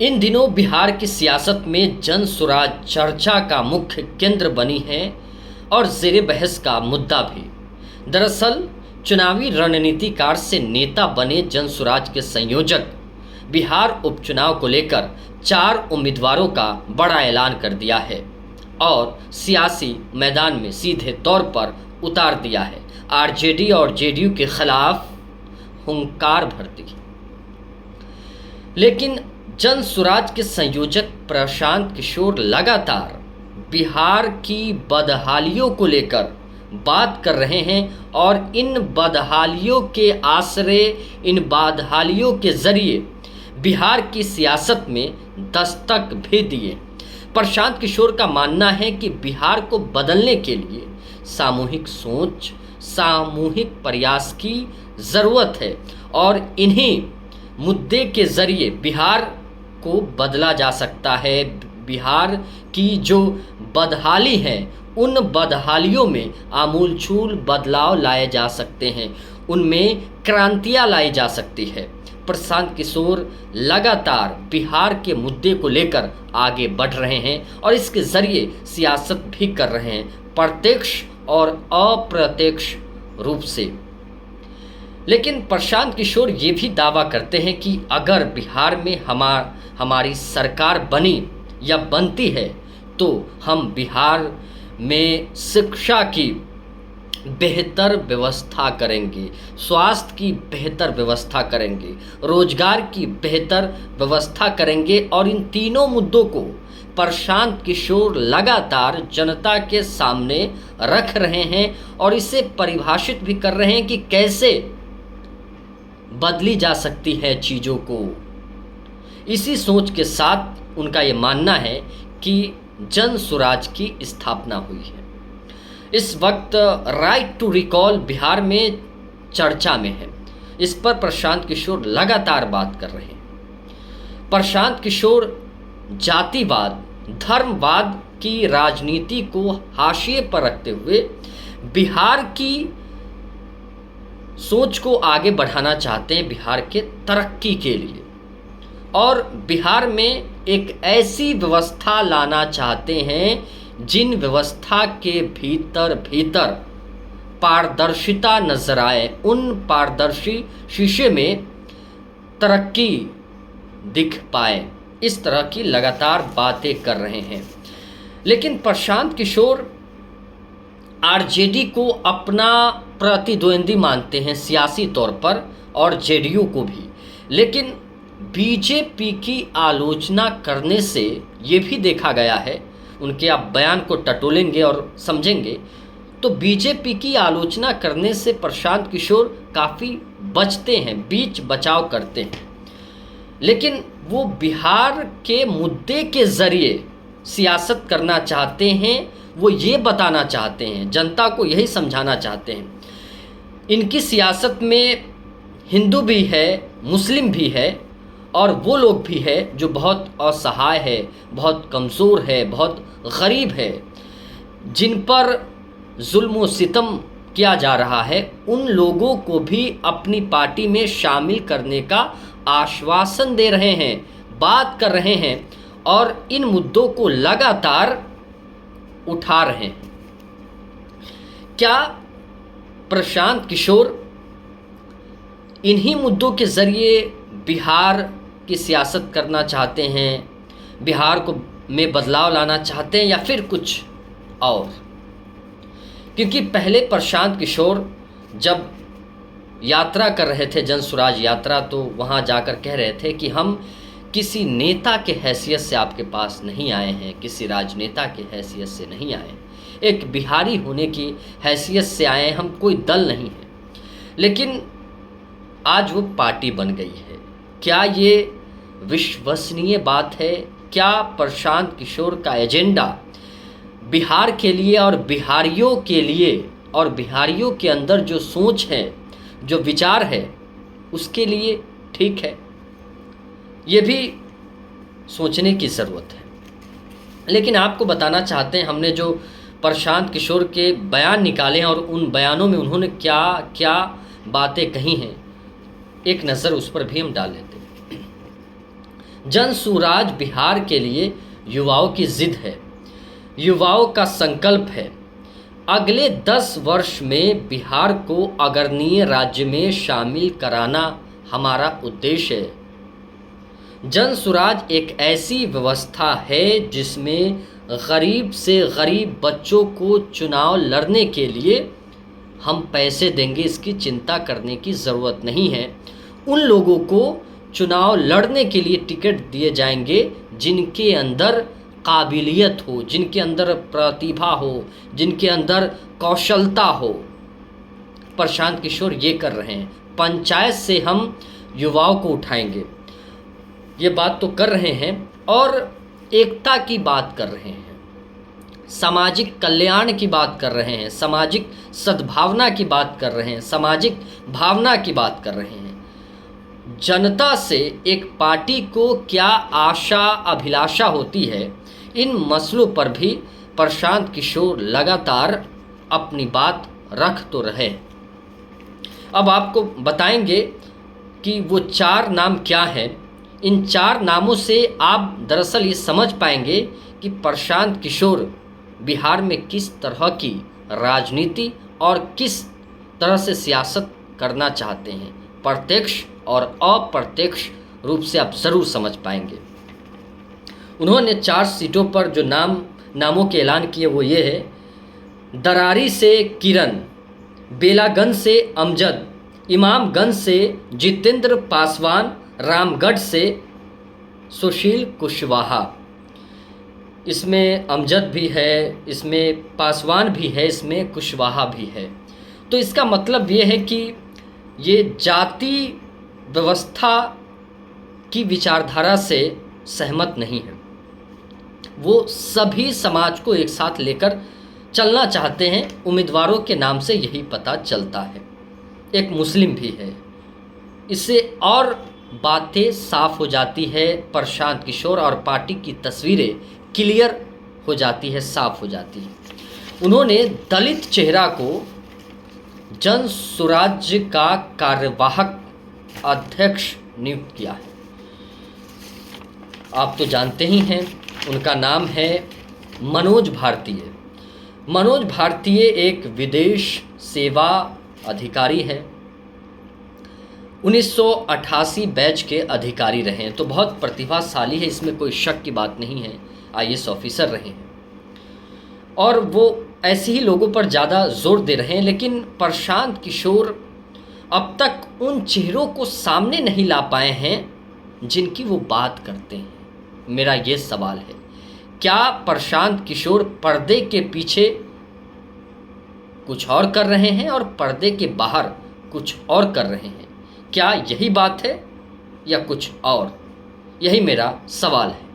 इन दिनों बिहार की सियासत में जन सुराज चर्चा का मुख्य केंद्र बनी है और ज़ेर बहस का मुद्दा भी। दरअसल चुनावी रणनीतिकार से नेता बने जन सुराज के संयोजक बिहार उपचुनाव को लेकर 4 उम्मीदवारों का बड़ा ऐलान कर दिया है और सियासी मैदान में सीधे तौर पर उतार दिया है। आरजेडी और जेडीयू के खिलाफ हुंकार भर दी। लेकिन जन सुराज के संयोजक प्रशांत किशोर लगातार बिहार की बदहालियों को लेकर बात कर रहे हैं और इन बदहालियों के आसरे, इन बदहालियों के ज़रिए बिहार की सियासत में दस्तक भी दिए। प्रशांत किशोर का मानना है कि बिहार को बदलने के लिए सामूहिक सोच, सामूहिक प्रयास की ज़रूरत है और इन्हीं मुद्दे के ज़रिए बिहार को बदला जा सकता है। बिहार की जो बदहाली है, उन बदहालियों में आमूलचूल बदलाव लाए जा सकते हैं, उनमें क्रांतियाँ लाई जा सकती है। प्रशांत किशोर लगातार बिहार के मुद्दे को लेकर आगे बढ़ रहे हैं और इसके ज़रिए सियासत भी कर रहे हैं, प्रत्यक्ष और अप्रत्यक्ष रूप से। लेकिन प्रशांत किशोर ये भी दावा करते हैं कि अगर बिहार में हमारी सरकार बनी या बनती है तो हम बिहार में शिक्षा की बेहतर व्यवस्था करेंगे, स्वास्थ्य की बेहतर व्यवस्था करेंगे, रोजगार की बेहतर व्यवस्था करेंगे और इन तीनों मुद्दों को प्रशांत किशोर लगातार जनता के सामने रख रहे हैं और इसे परिभाषित भी कर रहे हैं कि कैसे बदली जा सकती है चीज़ों को। इसी सोच के साथ उनका ये मानना है कि जन सुराज की स्थापना हुई है। इस वक्त राइट टू रिकॉल बिहार में चर्चा में है। इस पर प्रशांत किशोर लगातार बात कर रहे हैं। प्रशांत किशोर जातिवाद, धर्मवाद की राजनीति को हाशिए पर रखते हुए बिहार की सोच को आगे बढ़ाना चाहते हैं, बिहार के तरक्की के लिए, और बिहार में एक ऐसी व्यवस्था लाना चाहते हैं जिन व्यवस्था के भीतर पारदर्शिता नजर आए, उन पारदर्शी शीशे में तरक्की दिख पाए। इस तरह की लगातार बातें कर रहे हैं। लेकिन प्रशांत किशोर आरजेडी को अपना प्रतिद्वंदी मानते हैं सियासी तौर पर और जेडीयू को भी। लेकिन बीजेपी की आलोचना करने से ये भी देखा गया है, उनके आप बयान को टटोलेंगे और समझेंगे तो बीजेपी की आलोचना करने से प्रशांत किशोर काफ़ी बचते हैं, बीच बचाव करते हैं। लेकिन वो बिहार के मुद्दे के ज़रिए सियासत करना चाहते हैं, वो ये बताना चाहते हैं, जनता को यही समझाना चाहते हैं। इनकी सियासत में हिंदू भी है, मुस्लिम भी है और वो लोग भी है जो बहुत असहाय है, बहुत कमज़ोर है, बहुत गरीब है, जिन पर जुल्म व सितम किया जा रहा है। उन लोगों को भी अपनी पार्टी में शामिल करने का आश्वासन दे रहे हैं, बात कर रहे हैं और इन मुद्दों को लगातार उठा रहे हैं। क्या प्रशांत किशोर इन्हीं मुद्दों के ज़रिए बिहार की सियासत करना चाहते हैं, बिहार को में बदलाव लाना चाहते हैं या फिर कुछ और? क्योंकि पहले प्रशांत किशोर जब यात्रा कर रहे थे, जन सुराज यात्रा, तो वहाँ जाकर कह रहे थे कि हम किसी नेता के हैसियत से आपके पास नहीं आए हैं, किसी राजनेता के हैसियत से नहीं आए, एक बिहारी होने की हैसियत से आए हैं, हम कोई दल नहीं है। लेकिन आज वो पार्टी बन गई है। क्या ये विश्वसनीय बात है? क्या प्रशांत किशोर का एजेंडा बिहार के लिए और बिहारियों के लिए और बिहारियों के अंदर जो सोच है, जो विचार है, उसके लिए ठीक है? ये भी सोचने की ज़रूरत है। लेकिन आपको बताना चाहते हैं, हमने जो प्रशांत किशोर के बयान निकाले हैं और उन बयानों में उन्होंने क्या क्या बातें कही हैं, एक नज़र उस पर भी हम डाल लेते हैं। जन सुराज बिहार के लिए युवाओं की जिद है, युवाओं का संकल्प है। अगले 10 वर्ष में बिहार को अग्रणीय राज्य में शामिल कराना हमारा उद्देश्य है। जन सुराज एक ऐसी व्यवस्था है जिसमें गरीब से गरीब बच्चों को चुनाव लड़ने के लिए हम पैसे देंगे, इसकी चिंता करने की ज़रूरत नहीं है। उन लोगों को चुनाव लड़ने के लिए टिकट दिए जाएंगे जिनके अंदर काबिलियत हो, जिनके अंदर प्रतिभा हो, जिनके अंदर कौशलता हो। प्रशांत किशोर ये कर रहे हैं। पंचायत से हम युवाओं को उठाएंगे, ये बात तो कर रहे हैं, और एकता की बात कर रहे हैं, सामाजिक कल्याण की बात कर रहे हैं, सामाजिक सद्भावना की बात कर रहे हैं, सामाजिक भावना की बात कर रहे हैं। जनता से एक पार्टी को क्या आशा अभिलाषा होती है, इन मसलों पर भी प्रशांत किशोर लगातार अपनी बात रख तो रहे। अब आपको बताएंगे कि वो 4 नाम क्या हैं। इन 4 नामों से आप दरअसल ये समझ पाएंगे कि प्रशांत किशोर बिहार में किस तरह की राजनीति और किस तरह से सियासत करना चाहते हैं। प्रत्यक्ष और अप्रत्यक्ष रूप से आप ज़रूर समझ पाएंगे। उन्होंने 4 सीटों पर जो नामों के ऐलान किए वो ये है: दरारी से किरण, बेलागंज से अमजद, इमामगंज से जितेंद्र पासवान, रामगढ़ से सुशील कुशवाहा। इसमें अमजद भी है, इसमें पासवान भी है, इसमें कुशवाहा भी है। तो इसका मतलब ये है कि ये जाति व्यवस्था की विचारधारा से सहमत नहीं है। वो सभी समाज को एक साथ लेकर चलना चाहते हैं। उम्मीदवारों के नाम से यही पता चलता है। एक मुस्लिम भी है। इससे और बातें साफ हो जाती है। प्रशांत किशोर और पार्टी की तस्वीरें क्लियर हो जाती है, साफ हो जाती है। उन्होंने दलित चेहरा को जन सुराज का कार्यवाहक अध्यक्ष नियुक्त किया है। आप तो जानते ही हैं, उनका नाम है मनोज भारतीय। मनोज भारतीय एक विदेश सेवा अधिकारी है। 1988 बैच के अधिकारी रहे हैं, तो बहुत प्रतिभाशाली है, इसमें कोई शक की बात नहीं है। IAS ऑफिसर रहे हैं और वो ऐसे ही लोगों पर ज़्यादा जोर दे रहे हैं। लेकिन प्रशांत किशोर अब तक उन चेहरों को सामने नहीं ला पाए हैं जिनकी वो बात करते हैं। मेरा ये सवाल है, क्या प्रशांत किशोर पर्दे के पीछे कुछ और कर रहे हैं और पर्दे के बाहर कुछ और कर रहे हैं? क्या यही बात है या कुछ और? यही मेरा सवाल है।